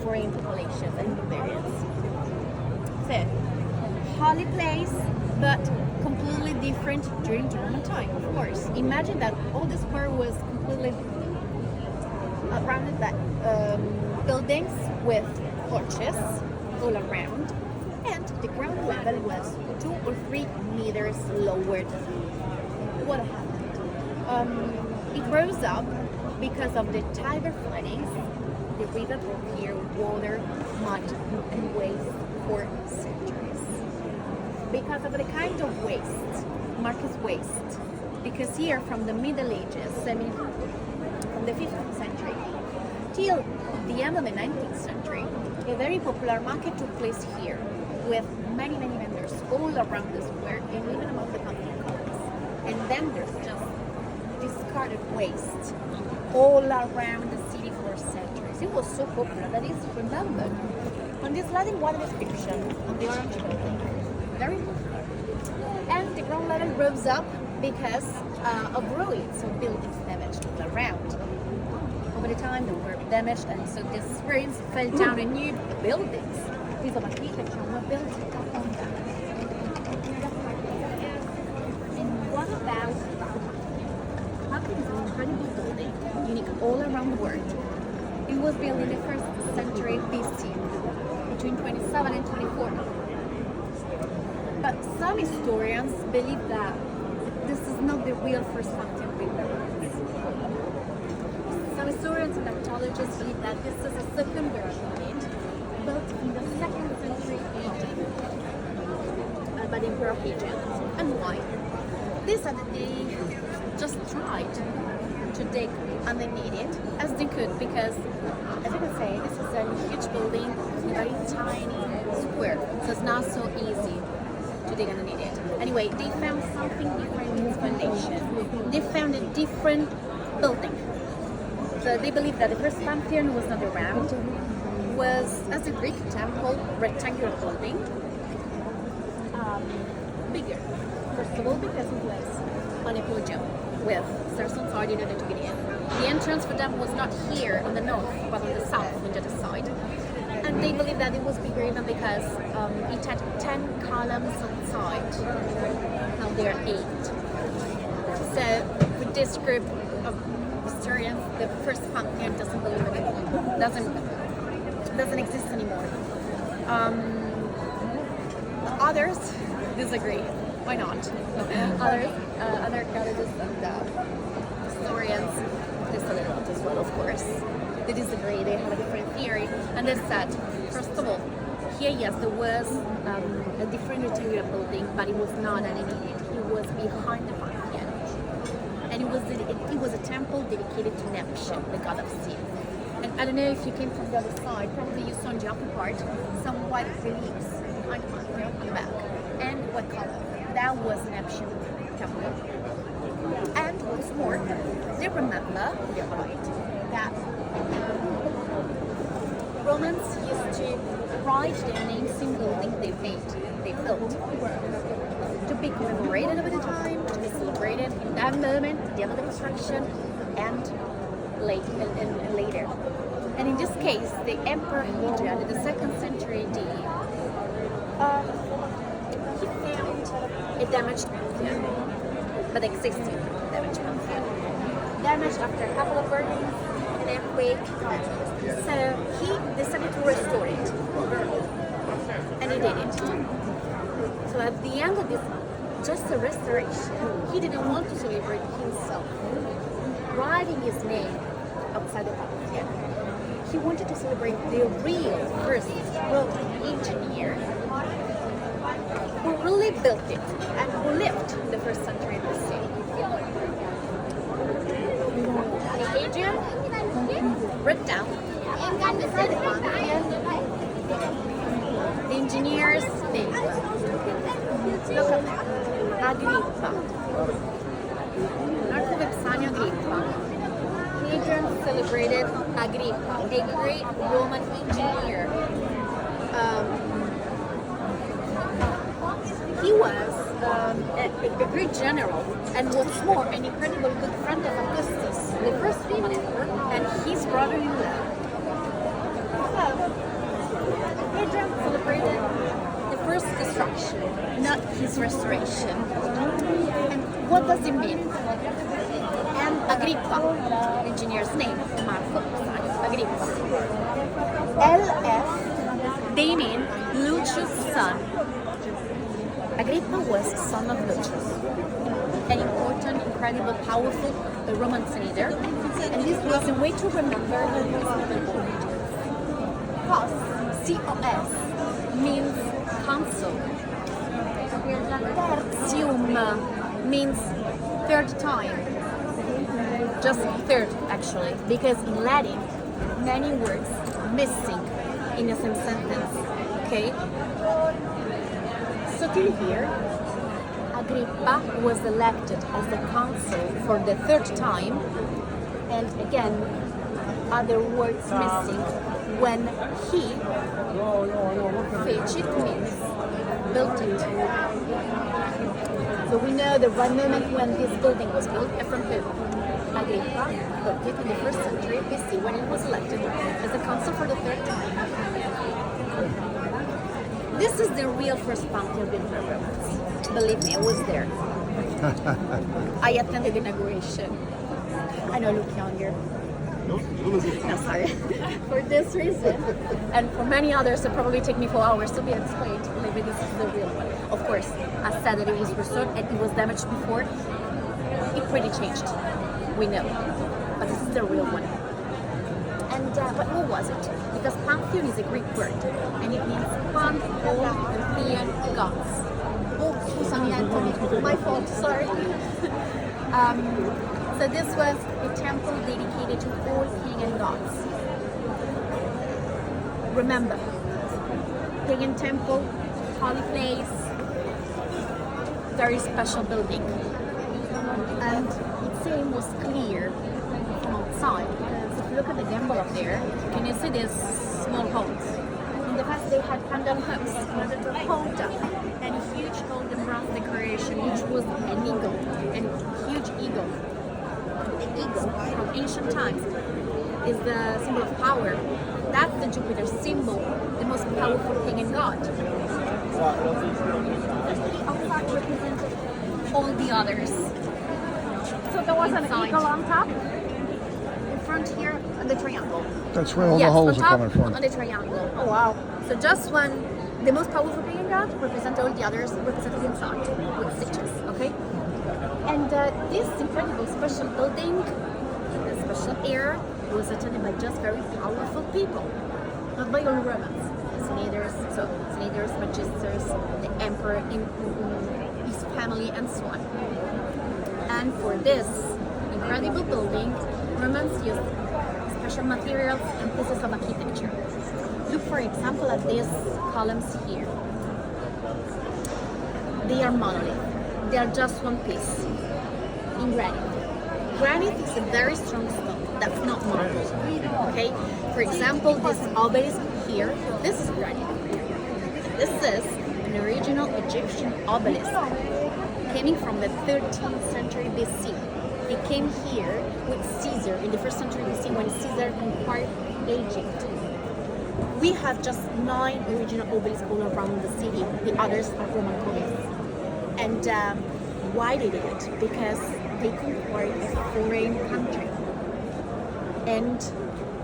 foreign populations and barbarians. So, holy place, but completely different during the Roman time, of course. Imagine that all the square was completely surrounded by buildings with porches all around, and the ground level was 2 or 3 meters lower than what happened. It rose up because of the Tiber floodings. The river brought here water, mud, and waste for centuries. Because of the kind of waste, marked waste, because here from the Middle Ages, from the 15th century till the end of the 19th century, a very popular market took place here with many vendors all around the square and even among the Pantheon columns. And then there's just discarded waste all around the city for centuries. It was so popular that it's remembered on this Latin water description on the orange building. Very popular. And the ground level rose up because of ruins of buildings damaged all around. Over the time they were damaged, and so these ruins fell down and new buildings, pieces of architecture were built on them. And what about Pantheon is an incredible building, unique all around the world. It was built in the 1st century BC, between 27 and 24. But some historians believe that this is not the real first Pantheon building. Some historians and archaeologists believe that this is a second version built in the 2nd century AD by the Emperor Hadrian. And why? They said that they just tried to dig underneath it as they could, because as you can say, this is a huge building in a very tiny square, so it's not so easy to dig underneath it. Anyway, they found something different in its foundation. They found a different building. So they believe that the first Pantheon was not round, was as a Greek temple, rectangular building, bigger. First of all, because it was on a podium with stairs on side in order to get in. The entrance for them was not here on the north, but on the south, on the other side. And they believe that it was bigger even because it had 10 columns on side. Now there are 8. So with this group of historians, the first Pantheon doesn't believe in it. Doesn't exist anymore. Others disagree. Why not? Other archaeologists and historians disagree as well, of course. They disagree. They have a different theory, and they said, first of all, here yes, there was a different rectangular building, but it was not underneath it. It was behind the Pantheon, and it was a temple dedicated to Neptune, the god of sea. And I don't know if you came from the other side, probably you saw on the upper part some white reliefs on the Pantheon on the back. And what color? That was Neptune temple. And what's more, they remember, they're right, that Romans used to write their names in buildings they built, to be commemorated over the time, to be celebrated in that moment, the end of the construction, and later. And in this case, the Emperor Hadrian in the 2nd century AD, he found a damaged Pantheon, but existing damaged Pantheon. Damaged after a couple of burnings, an earthquake. So he decided to restore it, and he did it. So at the end of this, just a restoration, he didn't want to celebrate himself, writing his name outside the Pantheon. He wanted to celebrate the real first Roman engineer who really built it and who lived in the 1st century BC. Hadrian wrote down inside the Pantheon the engineer's name. Look at that. Agrippa. Archivepsanio Agrippa. Hadrian celebrated Agrippa, a great Roman engineer. He was a great general, and what's more, an incredible good friend of Augustus, the first Roman emperor, and his brother-in-law. So, Hadrian celebrated the first destruction, not his restoration. And what does it mean? And Agrippa, the engineer's name, Marco Agrippa. LF, they mean Lucius' son. Agrippa was son of Lucius, an important, incredible, powerful Roman senator, and this was a way to remember COS, C-O-S, means council. Tertium means third time, just third actually, because in Latin, many words missing in the same sentence, okay? So till here, Agrippa was elected as the consul for the third time, and again, other words missing when he fecit means built it. So we know the right moment when this building was built, from who? Agrippa built it in the 1st century BC when he was elected as the consul for the third time. This is the real first Pantheon built by Romans. Believe me, I was there. I attended the inauguration. I know I look younger. No, sorry. For this reason, and for many others, it probably take me 4 hours to be explained. Maybe this is the real one. Of course, I said that it was restored and it was damaged before. It pretty changed. We know. But this is the real one. And but what was it? Because Pantheon is a Greek word, and it means pan, all, Pantheon, gods. Oh, scusami Anthony, my fault, sorry. So this was a temple dedicated to all pagan gods. Remember, pagan temple, holy place, very special building. And its aim was clear from outside, because if you look at the gamble up there, can you see these small holes? In the past they had candle hooks in order to hold up, and a huge golden bronze decoration, which was an eagle, a huge eagle. The eagle from ancient times is the symbol of power. That's the Jupiter symbol, the most powerful pagan god. The outside represented all the others. So there was an eagle on top? In front here, on the triangle. That's where all the holes are coming from. On the triangle. Oh wow. So just when the most powerful pagan god represents all the others represented inside with stitches, okay? And this incredible special building, the special air, was attended by just very powerful people, not by all Romans. Senators, magisters, the emperor, his family, and so on. And for this incredible building, Romans used special materials and pieces of architecture. Look, for example, at these columns here. They are monolith. They are just one piece in granite. Granite is a very strong stone. That's not marble. Okay? For example, this obelisk here, this is granite. This is an original Egyptian obelisk coming from the 13th century BC. It came here with Caesar in the 1st century BC when Caesar conquered Egypt. We have just 9 original obelisks all around the city. The others are Roman colonies. And why they did it? Because they conquered a foreign country. And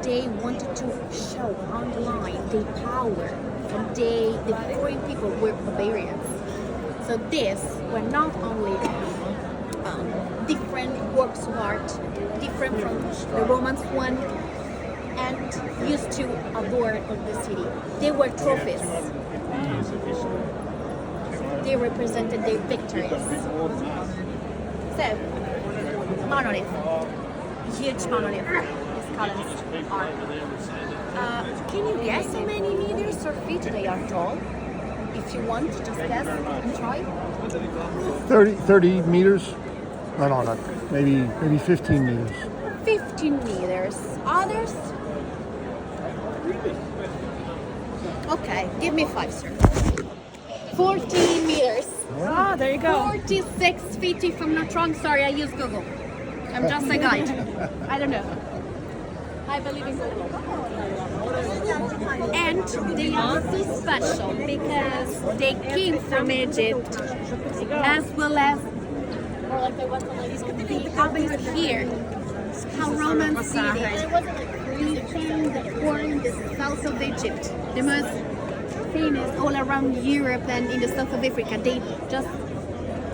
they wanted to show, underline their power. And the foreign people were barbarians. So these were not only different works of art, different from the Romans one, and used to adorn of the city. They were trophies. They represented their victories. So, monolith, huge monolith. These columns are. Can you guess how many meters or feet they are tall? If you want, just guess and try. 30 meters? No, not. Maybe 15 meters. 15 meters. Others? Okay, give me 5, sir. 14 meters. Ah, there you go. 46 feet if I'm not wrong. Sorry, I use Google. I'm just a guide. I don't know. I believe in Google. And they are so special because they came from Egypt, as well as the obelisk here. How Romans did it. They found the corn in the south of Egypt, the most famous all around Europe and in the south of Africa. They just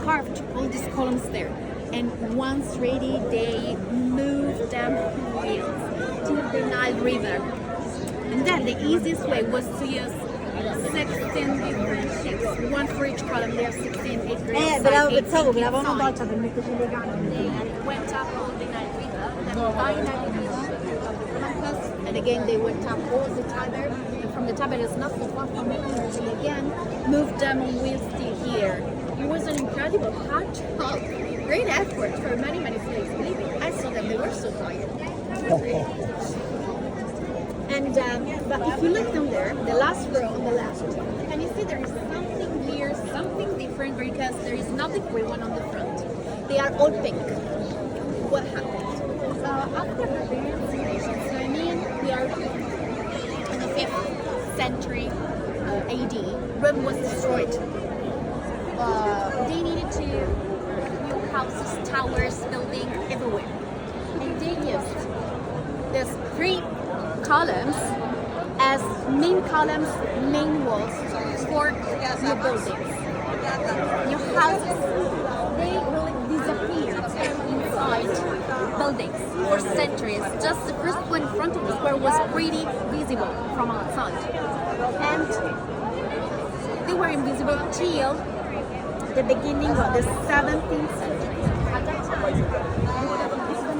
carved all these columns there. And once ready, they moved them wheels to the Nile River. And then the easiest way was to use 16 different ships, one for each column. They have 16 different pensavo che l'avevano tolta per metterci le gambe. They went up all the Nile River, then by Nile River, and again they went up all the Tiber, and from the Tiber there's not so far from it, and they again moved them on wheels to here. It was an incredible hard job, great effort for many slaves. Believe me, I saw them, they were so tired. And but if you look down there, the last row on the left, can you see there is something here, something different because there is not the gray one on the front. They are all pink. What happened? After the barbarian civilization, so I mean we are in the 5th century AD, Rome was destroyed. They needed to new houses, towers, buildings everywhere. And they used these 3 columns as main columns, main walls for new buildings, new houses. They really disappeared inside buildings for centuries. Just the first one in front of the square was pretty visible from outside. And they were invisible till the beginning of the 17th century. At that time,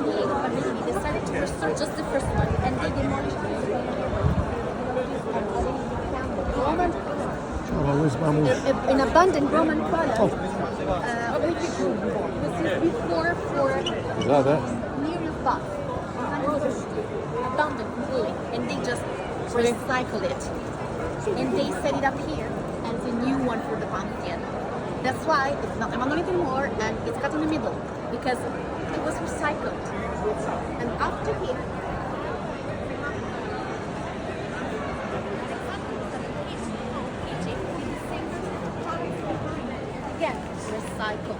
they decided to restore just the first one, and they demolished an abandoned Roman palace. Which was before for nearly bath. Abandoned completely, and they just recycled it. And they set it up here as a new one for the Pantheon. That's why it's not a monolith anymore, and it's cut in the middle because it was recycled. And after here, again, recycled.